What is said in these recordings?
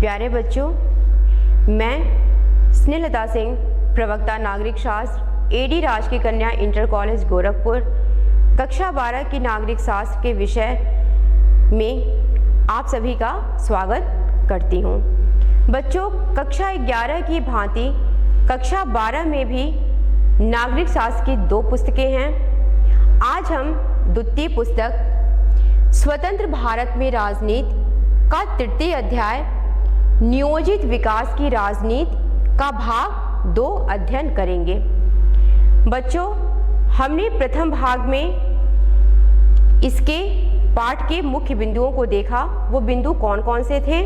प्यारे बच्चों, मैं स्नेहलता सिंह, प्रवक्ता नागरिक शास्त्र, एडी राजकीय कन्या इंटर कॉलेज गोरखपुर, कक्षा 12 की नागरिक शास्त्र के विषय में आप सभी का स्वागत करती हूँ। बच्चों, कक्षा 11 की भांति कक्षा 12 में भी नागरिक शास्त्र की 2 पुस्तकें हैं। आज हम द्वितीय पुस्तक स्वतंत्र भारत में राजनीति का तृतीय अध्याय नियोजित विकास की राजनीति का भाग 2 अध्ययन करेंगे। बच्चों, हमने प्रथम भाग में इसके पाठ के मुख्य बिंदुओं को देखा। वो बिंदु कौन कौन से थे?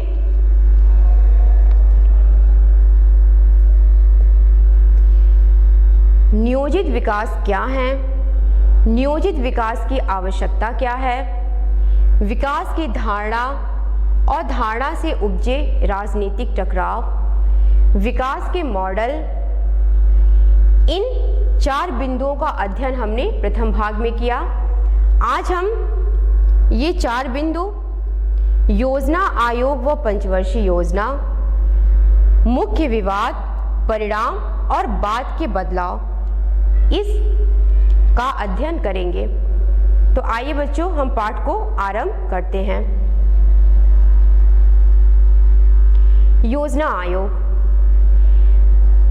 नियोजित विकास क्या है, नियोजित विकास की आवश्यकता क्या है, विकास की धारणा और धारणा से उपजे राजनीतिक टकराव, विकास के मॉडल, इन 4 बिंदुओं का अध्ययन हमने प्रथम भाग में किया। आज हम ये 4 बिंदु योजना आयोग व पंचवर्षीय योजना, मुख्य विवाद, परिणाम और बाद के बदलाव, इस का अध्ययन करेंगे। तो आइए बच्चों, हम पाठ को आरंभ करते हैं। योजना आयोग।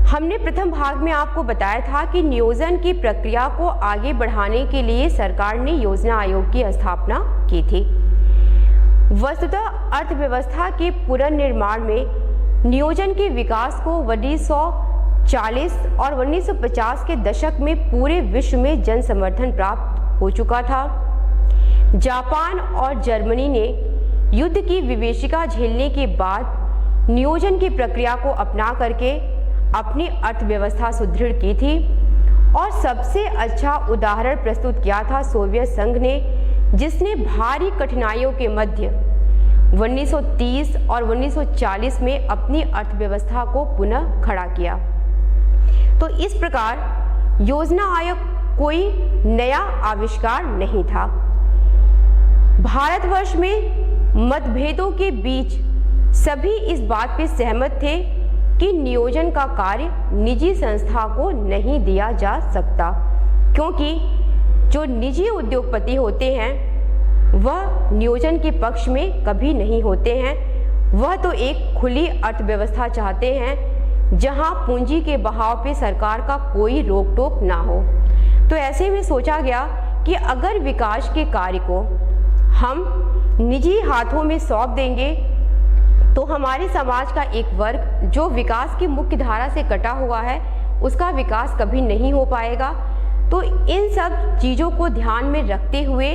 हमने प्रथम भाग में आपको बताया था कि नियोजन की प्रक्रिया को आगे बढ़ाने के लिए सरकार ने योजना आयोग की स्थापना की थी। वस्तुतः अर्थव्यवस्था के पुनर्निर्माण में नियोजन के विकास को 1940 और 1950 के दशक में पूरे विश्व में जन समर्थन प्राप्त हो चुका था। जापान और जर्मनी ने युद्ध की विभीषिका झेलने के बाद नियोजन की प्रक्रिया को अपना करके अपनी अर्थव्यवस्था सुदृढ़ की थी और सबसे अच्छा उदाहरण प्रस्तुत किया था सोवियत संघ ने, जिसने भारी कठिनाइयों के मध्य 1930 और 1940 में अपनी अर्थव्यवस्था को पुनः खड़ा किया। तो इस प्रकार योजना आयोग कोई नया आविष्कार नहीं था। भारतवर्ष में मतभेदों के बीच सभी इस बात पे सहमत थे कि नियोजन का कार्य निजी संस्था को नहीं दिया जा सकता, क्योंकि जो निजी उद्योगपति होते हैं वह नियोजन के पक्ष में कभी नहीं होते हैं। वह तो एक खुली अर्थव्यवस्था चाहते हैं जहां पूंजी के बहाव पे सरकार का कोई रोक टोक ना हो। तो ऐसे में सोचा गया कि अगर विकास के कार्य को हम निजी हाथों में सौंप देंगे तो हमारे समाज का एक वर्ग जो विकास की मुख्य धारा से कटा हुआ है, उसका विकास कभी नहीं हो पाएगा। तो इन सब चीज़ों को ध्यान में रखते हुए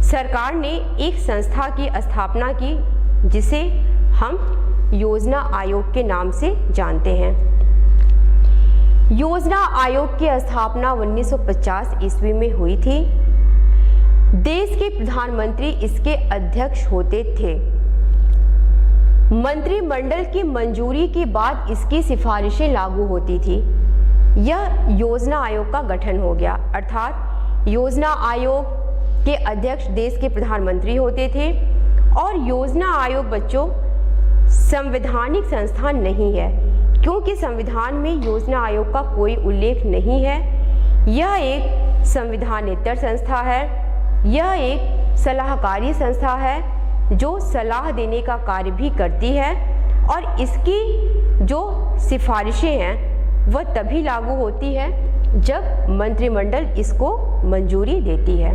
सरकार ने एक संस्था की स्थापना की, जिसे हम योजना आयोग के नाम से जानते हैं। योजना आयोग की स्थापना 1950 ईस्वी में हुई थी। देश के प्रधानमंत्री इसके अध्यक्ष होते थे। मंत्रिमंडल की मंजूरी के बाद इसकी सिफारिशें लागू होती थी। यह योजना आयोग का गठन हो गया, अर्थात योजना आयोग के अध्यक्ष देश के प्रधानमंत्री होते थे। और योजना आयोग बच्चों संवैधानिक संस्था नहीं है, क्योंकि संविधान में योजना आयोग का कोई उल्लेख नहीं है। यह एक संविधानेतर संस्था है। यह एक सलाहकारी संस्था है जो सलाह देने का कार्य भी करती है, और इसकी जो सिफारिशें हैं वह तभी लागू होती है जब मंत्रिमंडल इसको मंजूरी देती है।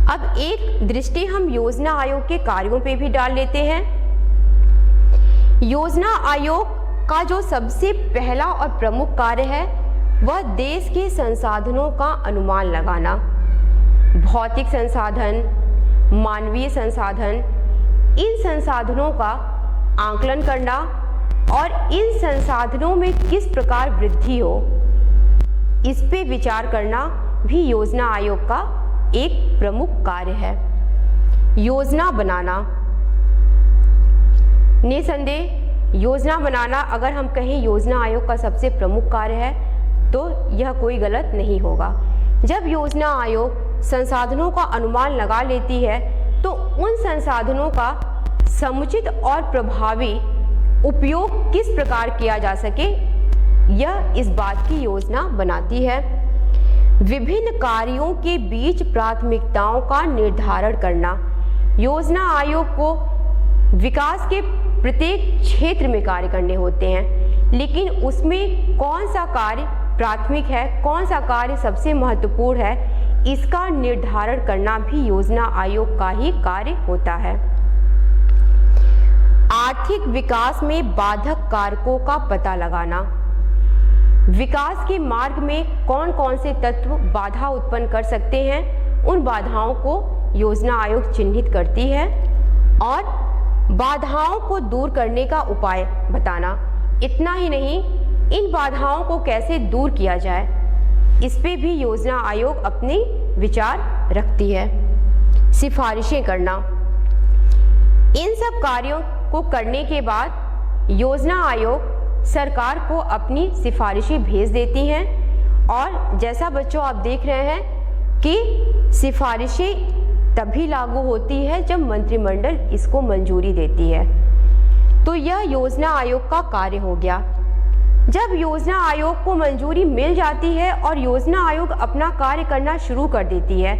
अब एक दृष्टि हम योजना आयोग के कार्यों पे भी डाल लेते हैं। योजना आयोग का जो सबसे पहला और प्रमुख कार्य है वह देश के संसाधनों का अनुमान लगाना। भौतिक संसाधन, मानवीय संसाधन, इन संसाधनों का आंकलन करना और इन संसाधनों में किस प्रकार वृद्धि हो, इस पे विचार करना भी योजना आयोग का एक प्रमुख कार्य है। योजना बनाना, निसंदेह योजना बनाना अगर हम कहें योजना आयोग का सबसे प्रमुख कार्य है तो यह कोई गलत नहीं होगा। जब योजना आयोग संसाधनों का अनुमान लगा लेती है तो उन संसाधनों का समुचित और प्रभावी उपयोग किस प्रकार किया जा सके, यह इस बात की योजना बनाती है। विभिन्न कार्यों के बीच प्राथमिकताओं का निर्धारण करना। योजना आयोग को विकास के प्रत्येक क्षेत्र में कार्य करने होते हैं, लेकिन उसमें कौन सा कार्य प्राथमिक है, कौन सा कार्य सबसे महत्वपूर्ण है, इसका निर्धारण करना भी योजना आयोग का ही कार्य होता है। आर्थिक विकास में बाधक कारकों का पता लगाना। विकास के मार्ग में कौन कौन से तत्व बाधा उत्पन्न कर सकते हैं, उन बाधाओं को योजना आयोग चिन्हित करती है और बाधाओं को दूर करने का उपाय बताना। इतना ही नहीं, इन बाधाओं को कैसे दूर किया जाए, इस पे भी योजना आयोग अपने विचार रखती है। सिफारिशें करना। इन सब कार्यों को करने के बाद योजना आयोग सरकार को अपनी सिफारिशें भेज देती हैं और जैसा बच्चों आप देख रहे हैं कि सिफारिशें तभी लागू होती है जब मंत्रिमंडल इसको मंजूरी देती है। तो यह योजना आयोग का कार्य हो गया। जब योजना आयोग को मंजूरी मिल जाती है और योजना आयोग अपना कार्य करना शुरू कर देती है,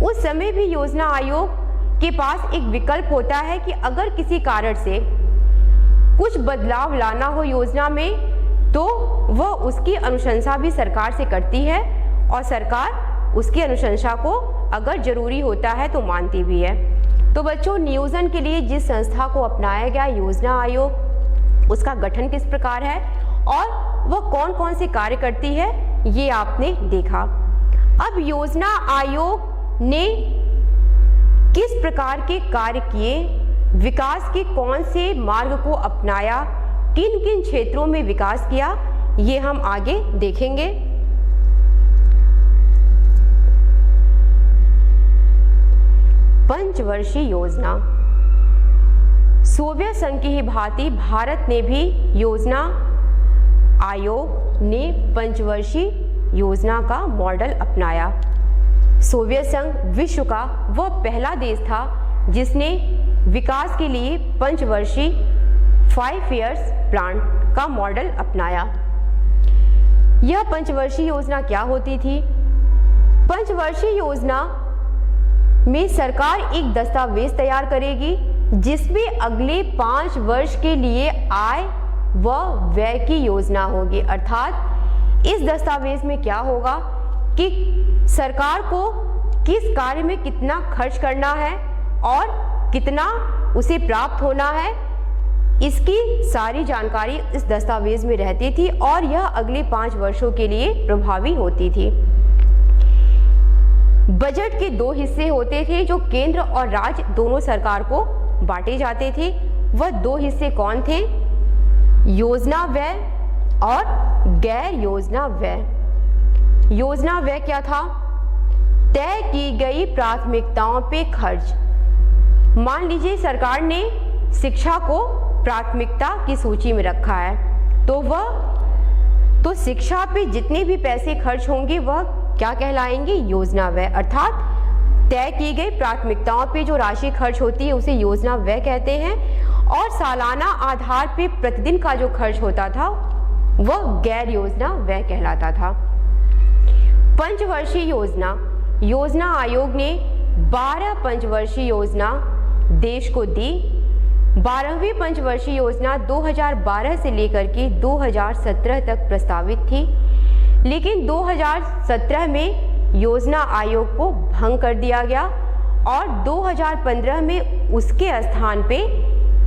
उस समय भी योजना आयोग के पास एक विकल्प होता है कि अगर किसी कारण से कुछ बदलाव लाना हो योजना में, तो वह उसकी अनुशंसा भी सरकार से करती है और सरकार उसकी अनुशंसा को अगर जरूरी होता है तो मानती भी है। तो बच्चों, नियोजन के लिए जिस संस्था को अपनाया गया योजना आयोग, उसका गठन किस प्रकार है और वह कौन कौन से कार्य करती है, ये आपने देखा। अब योजना आयोग ने किस प्रकार के कार्य किए, विकास के कौन से मार्ग को अपनाया, किन किन क्षेत्रों में विकास किया, ये हम आगे देखेंगे। पंचवर्षीय योजना। सोवियत संघ की ही भांति भारत ने भी योजना आयोग ने पंचवर्षीय योजना का मॉडल अपनाया। सोवियत संघ विश्व का वह पहला देश था जिसने विकास के लिए पंचवर्षीय 5 इयर्स प्लान का मॉडल अपनाया। यह पंचवर्षीय योजना क्या होती थी? पंचवर्षीय योजना में सरकार एक दस्तावेज तैयार करेगी जिसमें अगले 5 वर्ष के लिए आय व व्यय की योजना होगी। अर्थात इस दस्तावेज में क्या होगा कि सरकार को किस कार्य में कितना खर्च करना है और कितना उसे प्राप्त होना है, इसकी सारी जानकारी इस दस्तावेज में रहती थी और यह अगले 5 वर्षों के लिए प्रभावी होती थी। बजट के 2 हिस्से होते थे जो केंद्र और राज्य दोनों सरकार को बांटे जाते थे। वह 2 हिस्से कौन थे? योजना व्यय और गैर योजना व्यय। योजना व्यय क्या था? तय की गई प्राथमिकताओं पे खर्च। मान लीजिए सरकार ने शिक्षा को प्राथमिकता की सूची में रखा है, तो शिक्षा पे जितने भी पैसे खर्च होंगे वह क्या कहलाएंगे? योजना व्यय। अर्थात तय की गई प्राथमिकताओं पे जो राशि खर्च होती है उसे योजना व्यय कहते हैं और सालाना आधार पे प्रतिदिन का जो खर्च होता था वह गैर योजना व्यय कहलाता था। पंचवर्षीय योजना। योजना आयोग ने 12 पंचवर्षीय योजना देश को दी। 12वीं पंचवर्षीय योजना 2012 से लेकर के 2017 तक प्रस्तावित थी, लेकिन 2017 में योजना आयोग को भंग कर दिया गया और 2015 में उसके स्थान पे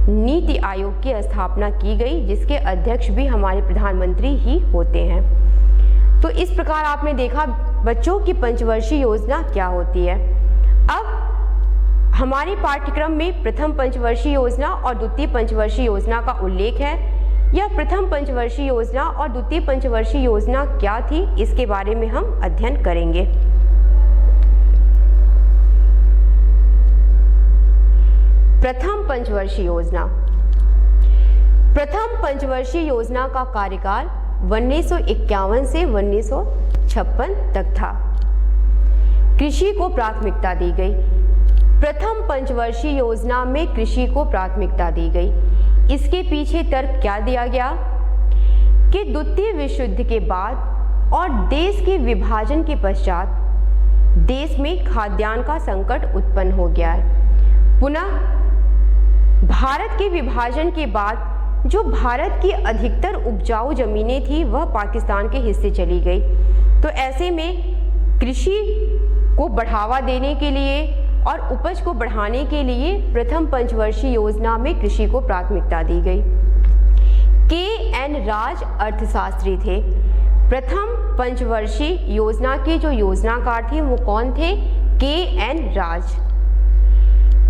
नीति आयोग की स्थापना की गई, जिसके अध्यक्ष भी हमारे प्रधानमंत्री ही होते हैं। तो इस प्रकार आपने देखा बच्चों की पंचवर्षीय योजना क्या होती है। अब हमारे पाठ्यक्रम में प्रथम पंचवर्षीय योजना और द्वितीय पंचवर्षीय योजना का उल्लेख है। यह प्रथम पंचवर्षीय योजना और द्वितीय पंचवर्षीय योजना क्या थी, इसके बारे में हम अध्ययन करेंगे। प्रथम पंचवर्षीय योजना। प्रथम पंचवर्षीय योजना का कार्यकाल 1951 से 1956 तक था। कृषि को प्राथमिकता दी गई। प्रथम पंचवर्षीय योजना में कृषि को प्राथमिकता दी गई। इसके पीछे तर्क क्या दिया गया कि द्वितीय विश्व युद्ध के बाद और देश के विभाजन के पश्चात देश में खाद्यान्न का संकट उत्पन्न हो गया है। पुनः भारत के विभाजन के बाद जो भारत की अधिकतर उपजाऊ जमीनें थी वह पाकिस्तान के हिस्से चली गई। तो ऐसे में कृषि को बढ़ावा देने के लिए और उपज को बढ़ाने के लिए प्रथम पंचवर्षीय योजना में कृषि को प्राथमिकता दी गई। के.एन. राज अर्थशास्त्री थे। प्रथम पंचवर्षीय योजना के जो योजनाकार थे वो कौन थे? के.एन. राज।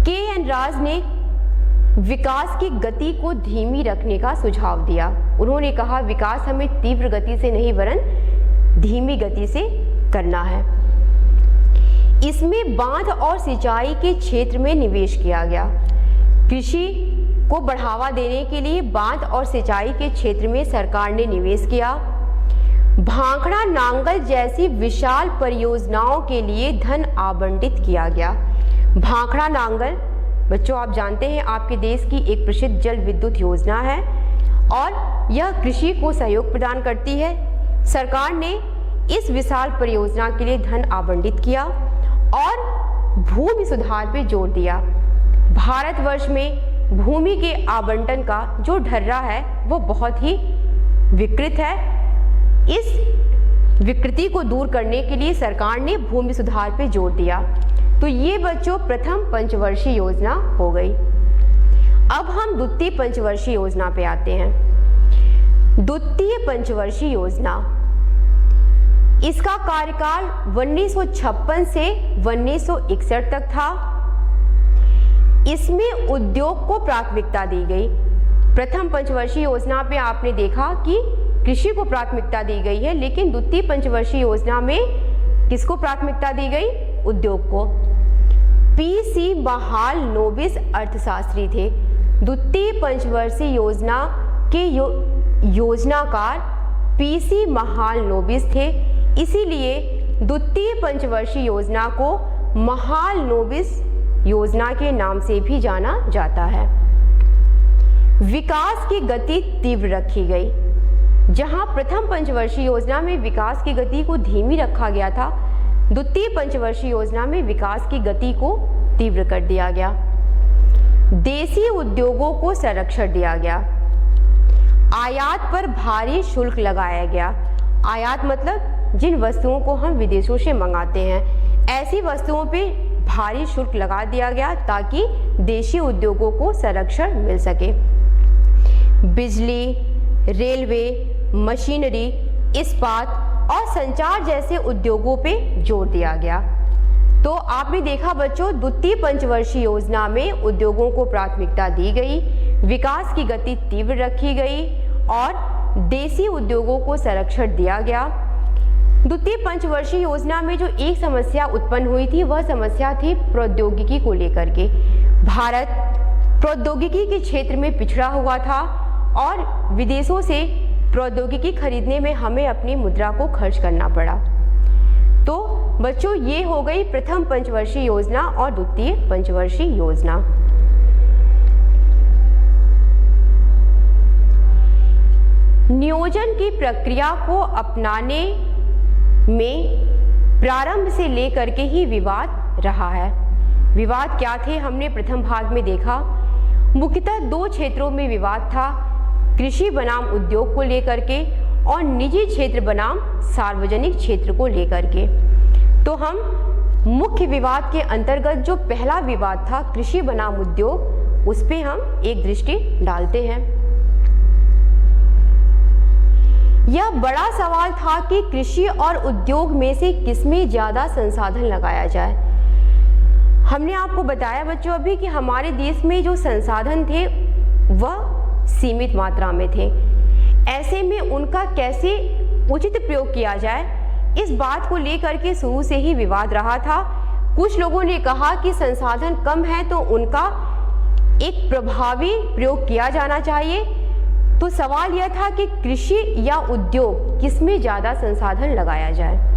के.एन. राज ने विकास की गति को धीमी रखने का सुझाव दिया। उन्होंने कहा विकास हमें तीव्र गति से नहीं वरन धीमी गति से करना है। इसमें बांध और सिंचाई के क्षेत्र में निवेश किया गया। कृषि को बढ़ावा देने के लिए बांध और सिंचाई के क्षेत्र में सरकार ने निवेश किया। भांखड़ा नांगल जैसी विशाल परियोजनाओं के लिए धन आवंटित किया गया। भांखड़ा नांगल बच्चों आप जानते हैं आपके देश की एक प्रसिद्ध जल विद्युत योजना है और यह कृषि को सहयोग प्रदान करती है। सरकार ने इस विशाल परियोजना के लिए धन आवंटित किया और भूमि सुधार पर जोर दिया। भारतवर्ष में भूमि के आवंटन का जो ढर्रा है वो बहुत ही विकृत है। इस विकृति को दूर करने के लिए सरकार ने भूमि सुधार पर जोर दिया। तो ये बच्चों प्रथम पंचवर्षीय योजना हो गई। अब हम द्वितीय पंचवर्षीय योजना पे आते हैं। द्वितीय पंचवर्षीय योजना, इसका कार्यकाल 1956 से 1961 तक था। इसमें उद्योग को प्राथमिकता दी गई। प्रथम पंचवर्षीय योजना पे आपने देखा कि कृषि को प्राथमिकता दी गई है, लेकिन द्वितीय पंचवर्षीय योजना में किसको प्राथमिकता दी गई? उद्योग को। पी.सी. महालनोबिस अर्थशास्त्री थे। द्वितीय पंचवर्षीय योजना के योजनाकार पी.सी. महालनोबिस थे। इसीलिए द्वितीय पंचवर्षीय योजना को महालनोबिस योजना के नाम से भी जाना जाता है। विकास की गति तीव्र रखी गई। जहां प्रथम पंचवर्षीय योजना में विकास की गति को धीमी रखा गया था, द्वितीय पंचवर्षीय योजना में विकास की गति को तीव्र कर दिया गया। देसी उद्योगों को संरक्षण दिया गया। आयात पर भारी शुल्क लगाया गया। आयात मतलब जिन वस्तुओं को हम विदेशों से मंगाते हैं, ऐसी वस्तुओं पे भारी शुल्क लगा दिया गया ताकि देशी उद्योगों को संरक्षण मिल सके। बिजली, रेलवे, मशीनरी, इस्पात और संचार जैसे उद्योगों पे जोर दिया गया। तो आपने देखा बच्चों, द्वितीय पंचवर्षीय योजना में उद्योगों को प्राथमिकता दी गई, विकास की गति तीव्र रखी गई और देसी उद्योगों को संरक्षण दिया गया। द्वितीय पंचवर्षीय योजना में जो एक समस्या उत्पन्न हुई थी वह समस्या थी प्रौद्योगिकी को लेकर के। भारत प्रौद्योगिकी के क्षेत्र में पिछड़ा हुआ था और विदेशों से प्रौद्योगिकी खरीदने में हमें अपनी मुद्रा को खर्च करना पड़ा। तो बच्चों ये हो गई प्रथम पंचवर्षीय योजना और द्वितीय पंचवर्षीय योजना। नियोजन की प्रक्रिया को अपनाने में प्रारंभ से लेकर के ही विवाद रहा है। विवाद क्या थे हमने प्रथम भाग में देखा। मुख्यतः दो क्षेत्रों में विवाद था, कृषि बनाम उद्योग को लेकर के और निजी क्षेत्र बनाम सार्वजनिक क्षेत्र को लेकर के। तो हम मुख्य विवाद के अंतर्गत जो पहला विवाद था कृषि बनाम उद्योग, उस पे हम एक दृष्टि डालते हैं। यह बड़ा सवाल था कि कृषि और उद्योग में से किसमें ज़्यादा संसाधन लगाया जाए। हमने आपको बताया बच्चों अभी कि हमारे देश में जो संसाधन थे वह सीमित मात्रा में थे। ऐसे में उनका कैसे उचित प्रयोग किया जाए, इस बात को लेकर के शुरू से ही विवाद रहा था। कुछ लोगों ने कहा कि संसाधन कम है तो उनका एक प्रभावी प्रयोग किया जाना चाहिए। तो सवाल यह था कि कृषि या उद्योग किसमें ज़्यादा संसाधन लगाया जाए।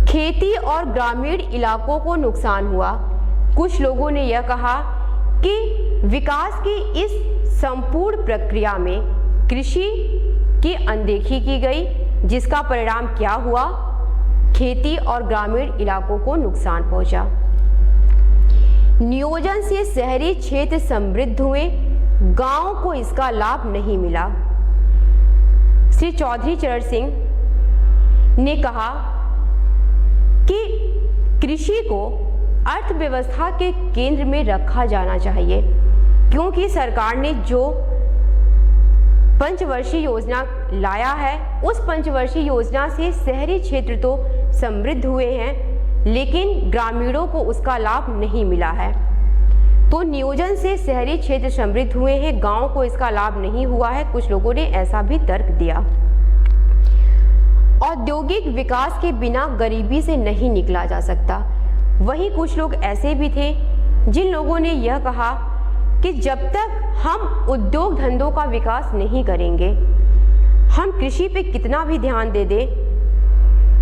खेती और ग्रामीण इलाकों को नुकसान हुआ। कुछ लोगों ने यह कहा कि विकास की इस संपूर्ण प्रक्रिया में कृषि की अनदेखी की गई, जिसका परिणाम क्या हुआ? खेती और ग्रामीण इलाकों को नुकसान पहुंचा। नियोजन से शहरी क्षेत्र समृद्ध हुए, गांवों को इसका लाभ नहीं मिला। श्री चौधरी चरण सिंह ने कहा कि कृषि को अर्थव्यवस्था के केंद्र में रखा जाना चाहिए, क्योंकि सरकार ने जो पंचवर्षीय योजना लाया है, उस पंचवर्षीय योजना से शहरी क्षेत्र तो समृद्ध हुए हैं, लेकिन ग्रामीणों को उसका लाभ नहीं मिला है। तो नियोजन से शहरी क्षेत्र समृद्ध हुए हैं, गांव को इसका लाभ नहीं हुआ है। कुछ लोगों ने ऐसा भी तर्क दिया। औद्योगिक विकास के बिना गरीबी से नहीं निकला जा सकता। वहीं कुछ लोग ऐसे भी थे जिन लोगों ने यह कहा कि जब तक हम उद्योग धंधों का विकास नहीं करेंगे, हम कृषि पे कितना भी ध्यान दे दें,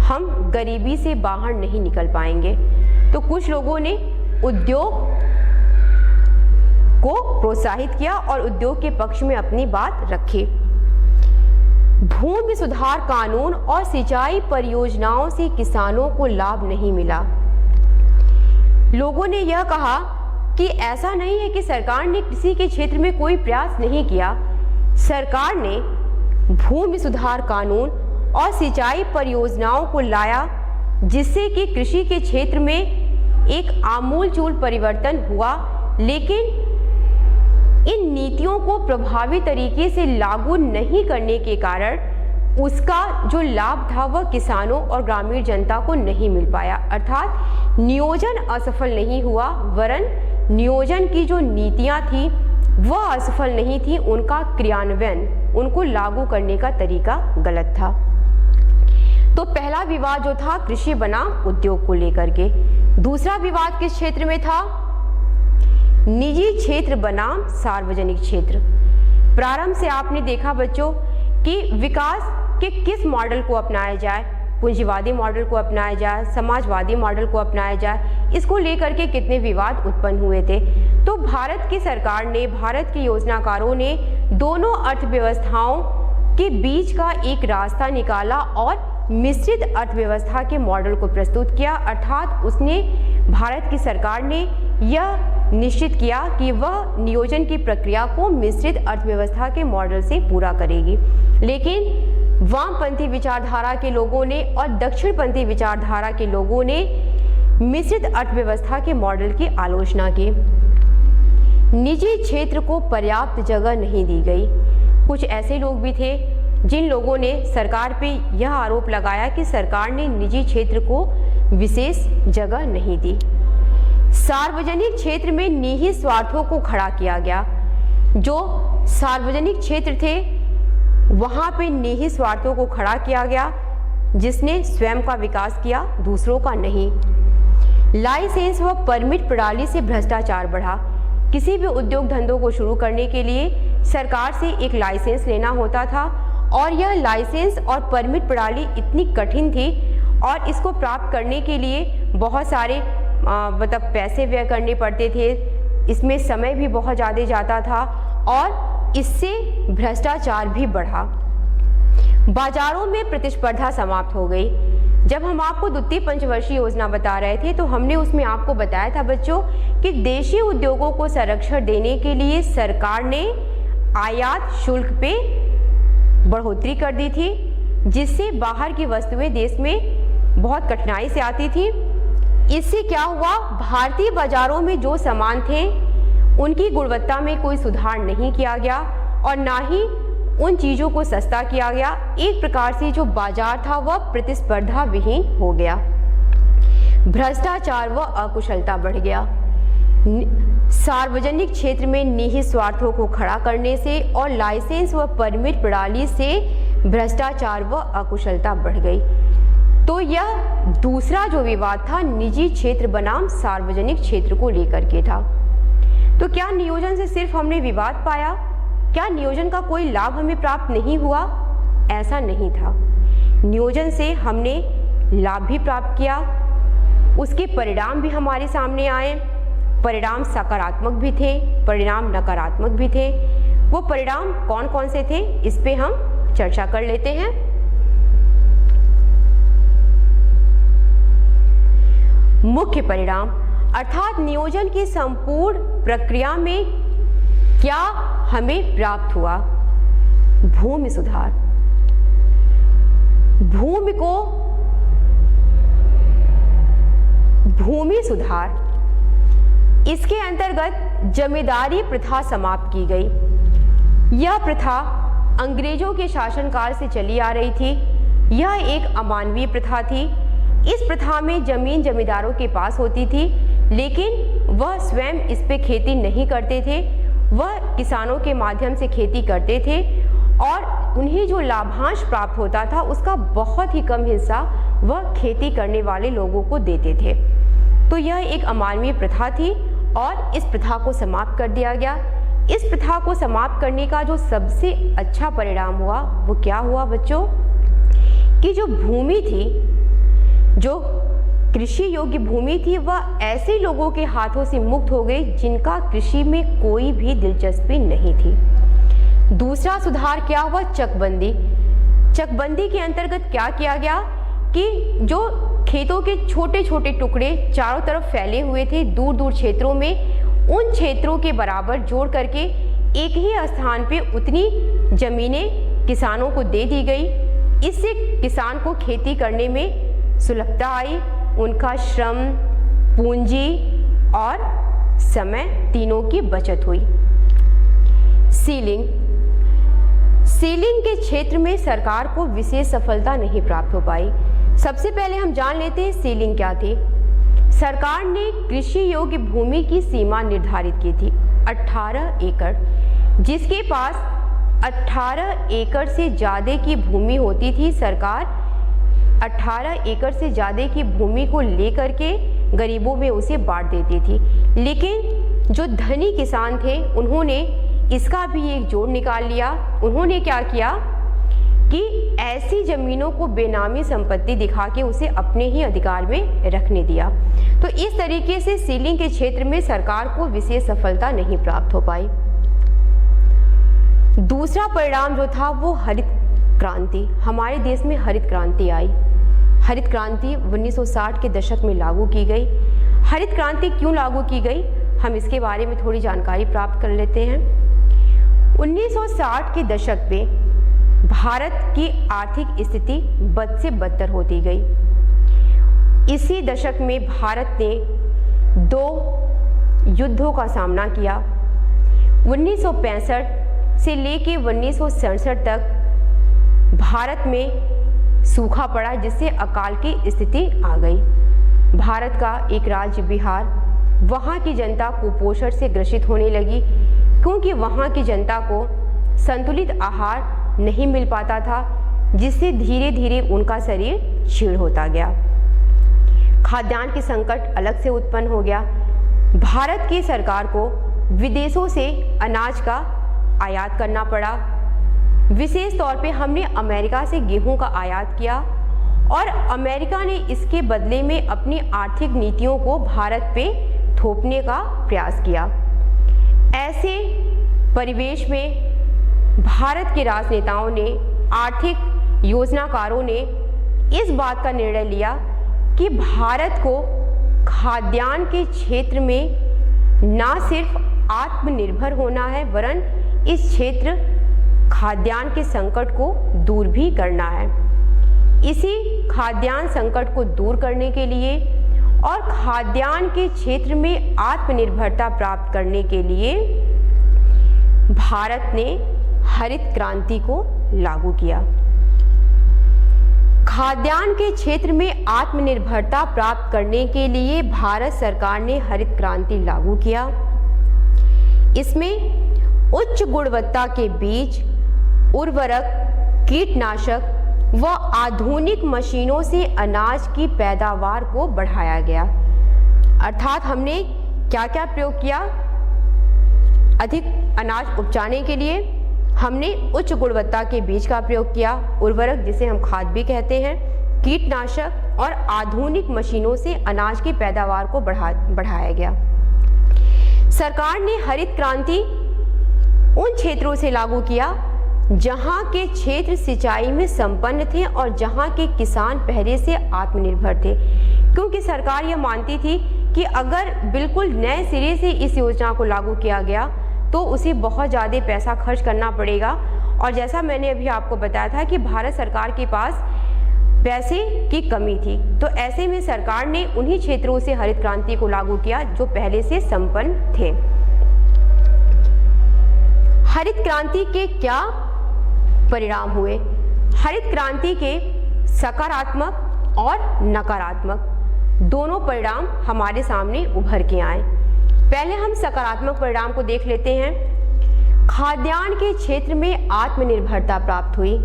हम गरीबी से बाहर नहीं निकल पाएंगे। तो कुछ लोगों ने उद्योग को प्रोत्साहित किया और उद्योग के पक्ष में अपनी बात रखी। भूमि सुधार कानून और सिंचाई परियोजनाओं से किसानों को लाभ नहीं मिला। लोगों ने यह कहा कि ऐसा नहीं है कि सरकार ने कृषि के क्षेत्र में कोई प्रयास नहीं किया। सरकार ने भूमि सुधार कानून और सिंचाई परियोजनाओं को लाया, जिससे कि कृषि के क्षेत्र में एक आमूलचूल परिवर्तन हुआ, लेकिन इन नीतियों को प्रभावी तरीके से लागू नहीं करने के कारण उसका जो लाभ था वह किसानों और ग्रामीण जनता को नहीं मिल पाया। अर्थात नियोजन असफल नहीं हुआ, वरन नियोजन की जो नीतियां थी वह असफल नहीं थी, उनका क्रियान्वयन, उनको लागू करने का तरीका गलत था। तो पहला विवाद जो था कृषि बनाम उद्योग को लेकर के। दूसरा विवाद किस क्षेत्र में था? निजी क्षेत्र बनाम सार्वजनिक क्षेत्र। प्रारंभ से आपने देखा बच्चों कि विकास के किस मॉडल को अपनाया जाए, पूंजीवादी मॉडल को अपनाया जाए, समाजवादी मॉडल को अपनाया जाए, इसको लेकर के कितने विवाद उत्पन्न हुए थे। तो भारत की सरकार ने, भारत के योजनाकारों ने दोनों अर्थव्यवस्थाओं के बीच का एक रास्ता निकाला और मिश्रित अर्थव्यवस्था के मॉडल को प्रस्तुत किया। अर्थात उसने, भारत की सरकार ने यह निश्चित किया कि वह नियोजन की प्रक्रिया को मिश्रित अर्थव्यवस्था के मॉडल से पूरा करेगी। लेकिन वामपंथी विचारधारा के लोगों ने और दक्षिणपंथी विचारधारा के लोगों ने मिश्रित अर्थव्यवस्था के मॉडल की आलोचना की। निजी क्षेत्र को पर्याप्त जगह नहीं दी गई। कुछ ऐसे लोग भी थे जिन लोगों ने सरकार पे यह आरोप लगाया कि सरकार ने निजी क्षेत्र को विशेष जगह नहीं दी। सार्वजनिक क्षेत्र में निहित स्वार्थों को खड़ा किया गया। जो सार्वजनिक क्षेत्र थे वहाँ पे निहित स्वार्थों को खड़ा किया गया, जिसने स्वयं का विकास किया, दूसरों का नहीं। लाइसेंस व परमिट प्रणाली से भ्रष्टाचार बढ़ा। किसी भी उद्योग धंधों को शुरू करने के लिए सरकार से एक लाइसेंस लेना होता था और यह लाइसेंस और परमिट प्रणाली इतनी कठिन थी और इसको प्राप्त करने के लिए बहुत सारे मतलब पैसे व्यय करने पड़ते थे। इसमें समय भी बहुत ज़्यादा जाता था और इससे भ्रष्टाचार भी बढ़ा। बाजारों में प्रतिस्पर्धा समाप्त हो गई। जब हम आपको द्वितीय पंचवर्षीय योजना बता रहे थे तो हमने उसमें आपको बताया था बच्चों कि देशी उद्योगों को संरक्षण देने के लिए सरकार ने आयात शुल्क पे बढ़ोतरी कर दी थी, जिससे बाहर की वस्तुएं देश में बहुत कठिनाई से आती थी। इससे क्या हुआ, भारतीय बाजारों में जो सामान थे उनकी गुणवत्ता में कोई सुधार नहीं किया गया और ना ही उन चीज़ों को सस्ता किया गया। एक प्रकार से जो बाजार था वह प्रतिस्पर्धा विहीन हो गया। भ्रष्टाचार व अकुशलता बढ़ गया। सार्वजनिक क्षेत्र में निहित स्वार्थों को खड़ा करने से और लाइसेंस व परमिट प्रणाली से भ्रष्टाचार व अकुशलता बढ़ गई। तो यह दूसरा जो विवाद था निजी क्षेत्र बनाम सार्वजनिक क्षेत्र को लेकर के था। तो क्या नियोजन से सिर्फ हमने विवाद पाया? क्या नियोजन का कोई लाभ हमें प्राप्त नहीं हुआ? ऐसा नहीं था। नियोजन से हमने लाभ भी प्राप्त किया, उसके परिणाम भी हमारे सामने आए परिणाम सकारात्मक भी थे, परिणाम नकारात्मक भी थे। वो परिणाम कौन कौन से थे, इस पे हम चर्चा कर लेते हैं। मुख्य परिणाम अर्थात नियोजन की संपूर्ण प्रक्रिया में क्या हमें प्राप्त हुआ। भूमि सुधार, भूमि सुधार, इसके अंतर्गत जमींदारी प्रथा समाप्त की गई। यह प्रथा अंग्रेजों के शासनकाल से चली आ रही थी। यह एक अमानवीय प्रथा थी। इस प्रथा में जमीन जमींदारों के पास होती थी, लेकिन वह स्वयं इस पे खेती नहीं करते थे। वह किसानों के माध्यम से खेती करते थे और उन्हें जो लाभांश प्राप्त होता था उसका बहुत ही कम हिस्सा वह खेती करने वाले लोगों को देते थे। तो यह एक अमानवीय प्रथा थी और इस प्रथा को समाप्त कर दिया गया। इस प्रथा को समाप्त करने का जो सबसे अच्छा परिणाम हुआ वो क्या हुआ बच्चों, कि जो भूमि थी, जो कृषि योग्य भूमि थी, वह ऐसे लोगों के हाथों से मुक्त हो गई जिनका कृषि में कोई भी दिलचस्पी नहीं थी। दूसरा सुधार क्या हुआ, चकबंदी। चकबंदी के अंतर्गत क्या किया गया कि जो खेतों के छोटे छोटे टुकड़े चारों तरफ फैले हुए थे दूर दूर क्षेत्रों में, उन क्षेत्रों के बराबर जोड़ करके एक ही स्थान पे उतनी जमीनें किसानों को दे दी गई। इससे किसान को खेती करने में सुलभता आई। उनका श्रम, पूंजी और समय तीनों की बचत हुई। सीलिंग के क्षेत्र में सरकार को विशेष सफलता नहीं प्राप्त हो पाई। सबसे पहले हम जान लेते हैं सीलिंग क्या थी। सरकार ने कृषि योग्य भूमि की सीमा निर्धारित की थी 18 एकड़। जिसके पास 18 एकड़ से ज़्यादा की भूमि होती थी, सरकार 18 एकड़ से ज़्यादा की भूमि को लेकर के गरीबों में उसे बांट देती थी। लेकिन जो धनी किसान थे उन्होंने इसका भी एक जोड़ निकाल लिया। उन्होंने क्या किया कि ऐसी ज़मीनों को बेनामी संपत्ति दिखा के उसे अपने ही अधिकार में रखने दिया। तो इस तरीके से सीलिंग के क्षेत्र में सरकार को विशेष सफलता नहीं प्राप्त हो पाई। दूसरा परिणाम जो था वो हरित क्रांति। हमारे देश में हरित क्रांति आई। हरित क्रांति 1960 के दशक में लागू की गई। हरित क्रांति क्यों लागू की गई, हम इसके बारे में थोड़ी जानकारी प्राप्त कर लेते हैं। 1960 के दशक में भारत की आर्थिक स्थिति बद से बदतर होती गई। इसी दशक में भारत ने 2 युद्धों का सामना किया। 1965 से लेके 1967 तक भारत में सूखा पड़ा, जिससे अकाल की स्थिति आ गई। भारत का एक राज्य बिहार, वहाँ की जनता कुपोषण से ग्रसित होने लगी, क्योंकि वहाँ की जनता को संतुलित आहार नहीं मिल पाता था, जिससे धीरे धीरे उनका शरीर क्षीण होता गया। खाद्यान्न की संकट अलग से उत्पन्न हो गया। भारत की सरकार को विदेशों से अनाज का आयात करना पड़ा। विशेष तौर पे हमने अमेरिका से गेहूं का आयात किया और अमेरिका ने इसके बदले में अपनी आर्थिक नीतियों को भारत पे थोपने का प्रयास किया। ऐसे परिवेश में भारत के राजनेताओं ने, आर्थिक योजनाकारों ने इस बात का निर्णय लिया कि भारत को खाद्यान्न के क्षेत्र में ना सिर्फ आत्मनिर्भर होना है, वरन इस क्षेत्र खाद्यान्न के संकट को दूर भी करना है। इसी खाद्यान्न संकट को दूर करने के लिए और खाद्यान्न के क्षेत्र में आत्मनिर्भरता प्राप्त करने के लिए भारत ने हरित क्रांति को लागू किया। खाद्यान्न के क्षेत्र में आत्मनिर्भरता प्राप्त करने के लिए भारत सरकार ने हरित क्रांति लागू किया। इसमें उच्च गुणवत्ता के बीज, उर्वरक, कीटनाशक व आधुनिक मशीनों से अनाज की पैदावार को बढ़ाया गया। अर्थात हमने क्या क्या प्रयोग किया, अधिक अनाज उपजाने के लिए हमने उच्च गुणवत्ता के बीज का प्रयोग किया, उर्वरक जिसे हम खाद भी कहते हैं, कीटनाशक और आधुनिक मशीनों से अनाज की पैदावार को बढ़ाया गया। सरकार ने हरित क्रांति उन क्षेत्रों से लागू किया जहां के क्षेत्र सिंचाई में संपन्न थे और जहां के किसान पहले से आत्मनिर्भर थे, क्योंकि सरकार यह मानती थी कि अगर बिल्कुल नए सिरे से इस योजना को लागू किया गया तो उसे बहुत ज़्यादा पैसा खर्च करना पड़ेगा। और जैसा मैंने अभी आपको बताया था कि भारत सरकार के पास पैसे की कमी थी, तो ऐसे में सरकार ने उन्हीं क्षेत्रों से हरित क्रांति को लागू किया जो पहले से संपन्न थे। हरित क्रांति के क्या परिणाम हुए? हरित क्रांति के सकारात्मक और नकारात्मक दोनों परिणाम हमारे सामने उभर के आए। पहले हम सकारात्मक परिणाम को देख लेते हैं। खाद्यान्न के क्षेत्र में आत्मनिर्भरता प्राप्त हुई।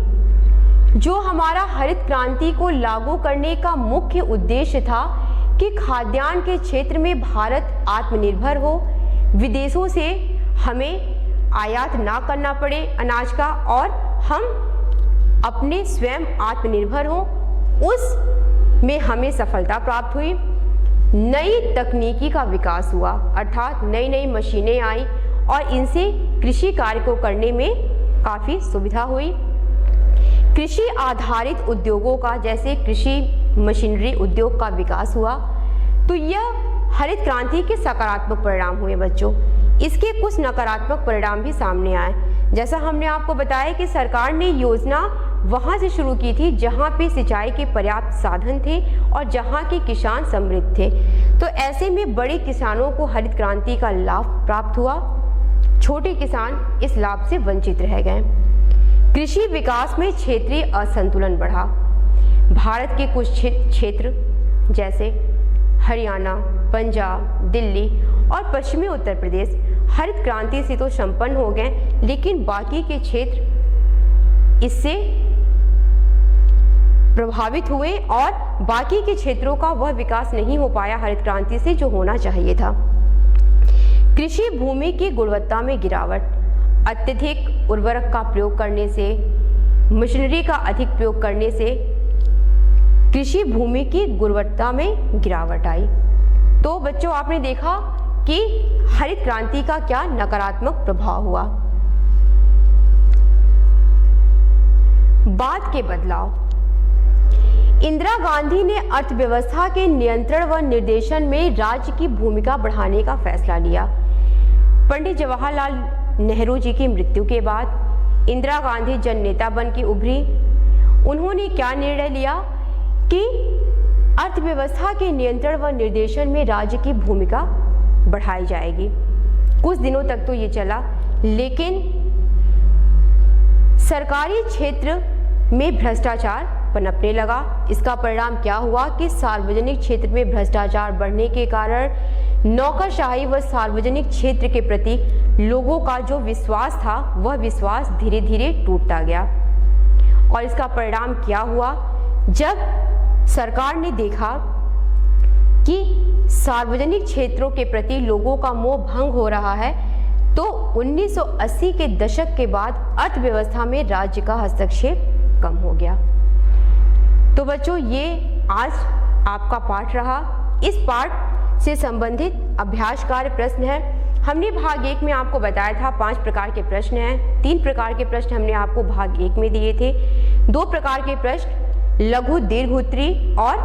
जो हमारा हरित क्रांति को लागू करने का मुख्य उद्देश्य था कि खाद्यान्न के क्षेत्र में भारत आत्मनिर्भर हो, विदेशों से हमें आयात ना करना पड़े अनाज का और हम अपने स्वयं आत्मनिर्भर हो, उस में हमें सफलता प्राप्त हुई। नई तकनीकी का विकास हुआ, अर्थात नई नई मशीनें आई और इनसे कृषि कार्य को करने में काफ़ी सुविधा हुई। कृषि आधारित उद्योगों का, जैसे कृषि मशीनरी उद्योग का विकास हुआ। तो यह हरित क्रांति के सकारात्मक परिणाम हुए बच्चों। इसके कुछ नकारात्मक परिणाम भी सामने आए। जैसा हमने आपको बताया कि सरकार ने योजना वहाँ से शुरू की थी जहाँ पे सिंचाई के पर्याप्त साधन थे और जहाँ के किसान समृद्ध थे। तो ऐसे में बड़े किसानों को हरित क्रांति का लाभ प्राप्त हुआ, छोटे किसान इस लाभ से वंचित रह गए। कृषि विकास में क्षेत्रीय असंतुलन बढ़ा। भारत के कुछ क्षेत्र जैसे हरियाणा, पंजाब, दिल्ली और पश्चिमी उत्तर प्रदेश हरित क्रांति से तो संपन्न हो गए, लेकिन बाकी के क्षेत्र इससे प्रभावित हुए और बाकी के क्षेत्रों का वह विकास नहीं हो पाया हरित क्रांति से जो होना चाहिए था। कृषि भूमि की गुणवत्ता में गिरावट। अत्यधिक उर्वरक का प्रयोग करने से, मशीनरी का अधिक प्रयोग करने से कृषि भूमि की गुणवत्ता में गिरावट आई। तो बच्चों आपने देखा कि हरित क्रांति का क्या नकारात्मक प्रभाव हुआ। बाद के बदलाव। इंदिरा गांधी ने अर्थव्यवस्था के नियंत्रण व निर्देशन में राज्य की भूमिका बढ़ाने का फैसला लिया। पंडित जवाहरलाल नेहरू जी की मृत्यु के बाद इंदिरा गांधी जन नेता बन के उभरी। उन्होंने क्या निर्णय लिया कि अर्थव्यवस्था के नियंत्रण व निर्देशन में राज्य की भूमिका बढ़ाई जाएगी। कुछ दिनों तक तो ये चला, लेकिन सरकारी क्षेत्र में भ्रष्टाचार पनपने लगा। इसका परिणाम क्या हुआ कि सार्वजनिक क्षेत्र में भ्रष्टाचार बढ़ने के कारण नौकरशाही व सार्वजनिक क्षेत्र के प्रति लोगों का जो विश्वास था वह विश्वास धीरे धीरे टूटता गया। और इसका परिणाम क्या हुआ, जब सरकार ने देखा कि सार्वजनिक क्षेत्रों के प्रति लोगों का मोह भंग हो रहा है, तो 1980 के दशक के बाद अर्थव्यवस्था में राज्य का हस्तक्षेप कम हो गया। तो बच्चों ये आज आपका पाठ रहा। इस पाठ से संबंधित अभ्यास कार्य प्रश्न है। हमने भाग 1 में आपको बताया था 5 प्रकार के प्रश्न हैं। 3 प्रकार के प्रश्न हमने आपको भाग 1 में दिए थे। 2 प्रकार के प्रश्न लघु दीर्घ उत्तरी और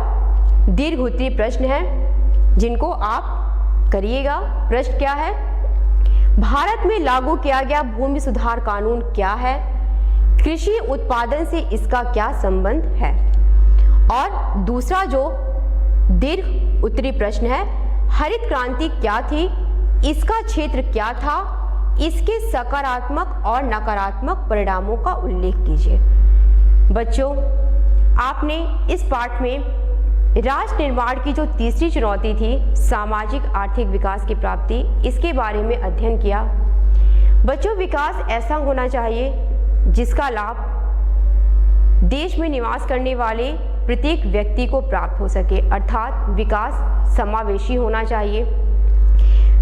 दीर्घ उत्तरी प्रश्न हैं, जिनको आप करिएगा। प्रश्न क्या है? भारत में लागू किया गया भूमि सुधार कानून क्या है? कृषि उत्पादन से इसका क्या संबंध है? और दूसरा जो दीर्घ उत्तरी प्रश्न है, हरित क्रांति क्या थी, इसका क्षेत्र क्या था, इसके सकारात्मक और नकारात्मक परिणामों का उल्लेख कीजिए। बच्चों आपने इस पाठ में राष्ट्र निर्माण की जो तीसरी चुनौती थी, सामाजिक आर्थिक विकास की प्राप्ति, इसके बारे में अध्ययन किया। बच्चों विकास ऐसा होना चाहिए जिसका लाभ देश में निवास करने वाले प्रत्येक व्यक्ति को प्राप्त हो सके, अर्थात विकास समावेशी होना चाहिए।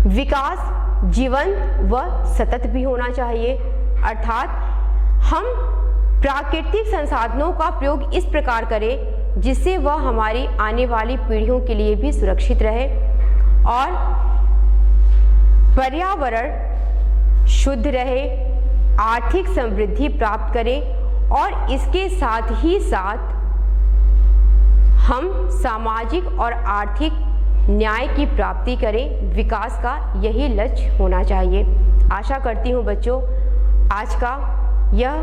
विकास जीवंत व सतत भी होना चाहिए, अर्थात हम प्राकृतिक संसाधनों का प्रयोग इस प्रकार करें जिससे वह हमारी आने वाली पीढ़ियों के लिए भी सुरक्षित रहे और पर्यावरण शुद्ध रहे, आर्थिक समृद्धि प्राप्त करें और इसके साथ ही साथ हम सामाजिक और आर्थिक न्याय की प्राप्ति करें। विकास का यही लक्ष्य होना चाहिए। आशा करती हूँ बच्चों आज का यह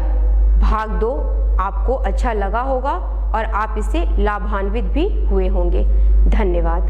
भाग 2 आपको अच्छा लगा होगा और आप इससे लाभान्वित भी हुए होंगे। धन्यवाद।